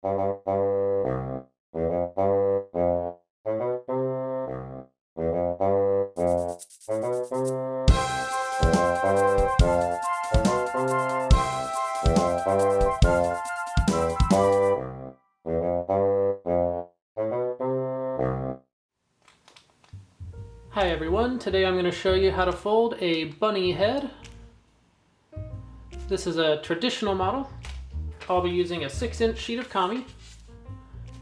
Hi everyone, today I'm going to show you how to fold a bunny head. This is a traditional model. I'll be using a 6-inch sheet of kami,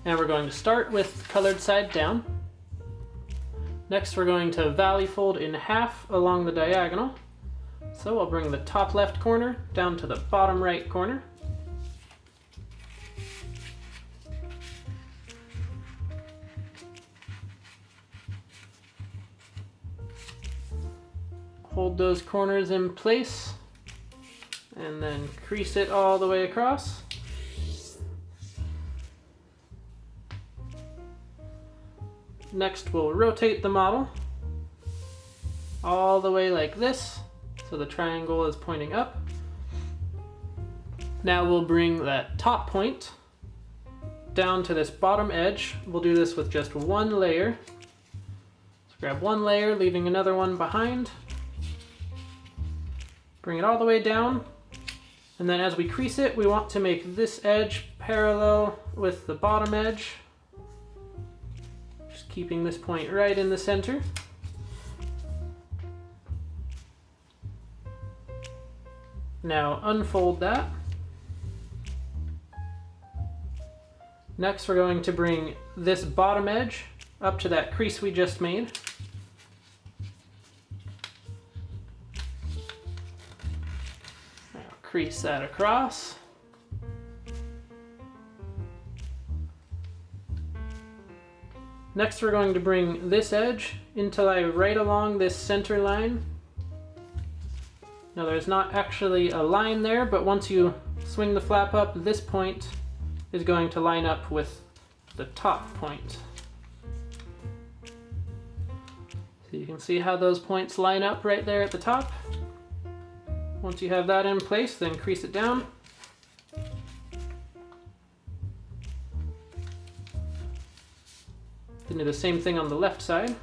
and we're going to start with colored side down. Next we're going to valley fold in half along the diagonal. So I'll bring the top left corner down to the bottom right corner. Hold those corners in place and then crease it all the way across. Next we'll rotate the model all the way like this, so the triangle is pointing up. Now we'll bring that top point down to this bottom edge. We'll do this with just one layer. So grab one layer, leaving another one behind. Bring it all the way down, and then as we crease it, we want to make this edge parallel with the bottom edge. Just keeping this point right in the center. Now unfold that. Next we're going to bring this bottom edge up to that crease we just made. Crease that across. Next we're going to bring this edge into right along this center line. Now there's not actually a line there, but once you swing the flap up, this point is going to line up with the top point. So you can see how those points line up right there at the top. Once you have that in place, then crease it down. Then do the same thing on the left side.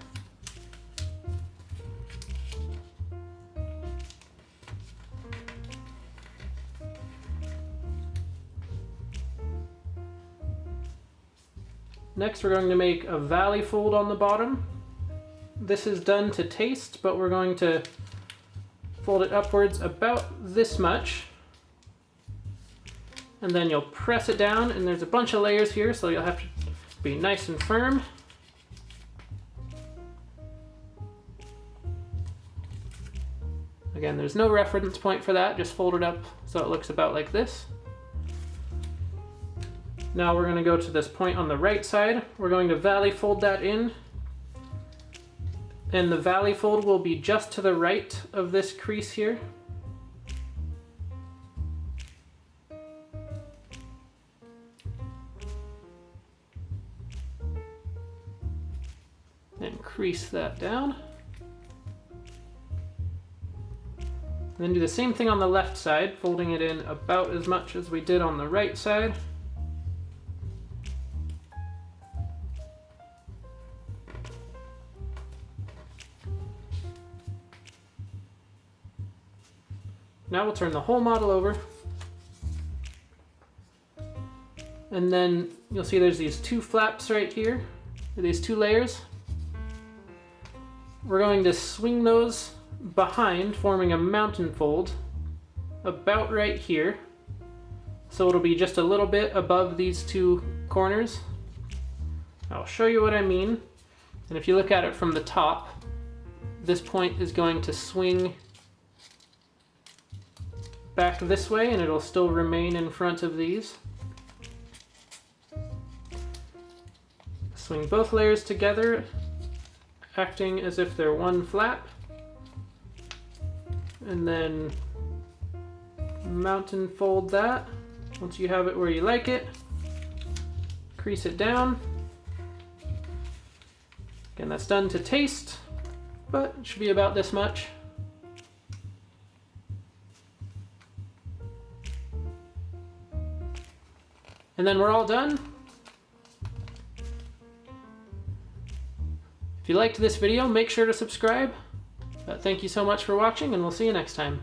Next, we're going to make a valley fold on the bottom. This is done to taste, but we're going to fold it upwards about this much, and then you'll press it down, and there's a bunch of layers here, so you'll have to be nice and firm. Again, there's no reference point for that, just fold it up so it looks about like this. Now we're going to go to this point on the right side. We're going to valley fold that in. And the valley fold will be just to the right of this crease here. And crease that down. And then do the same thing on the left side, folding it in about as much as we did on the right side. Now we'll turn the whole model over, and then you'll see there's these two flaps right here, these two layers. We're going to swing those behind, forming a mountain fold about right here. So it'll be just a little bit above these two corners. I'll show you what I mean. And if you look at it from the top, this point is going to swing back this way, and it'll still remain in front of these. Swing both layers together, acting as if they're one flap, and then mountain fold that. Once you have it where you like it, crease it down. Again, that's done to taste, but it should be about this much. And then we're all done. If you liked this video, make sure to subscribe. Thank you so much for watching, and we'll see you next time.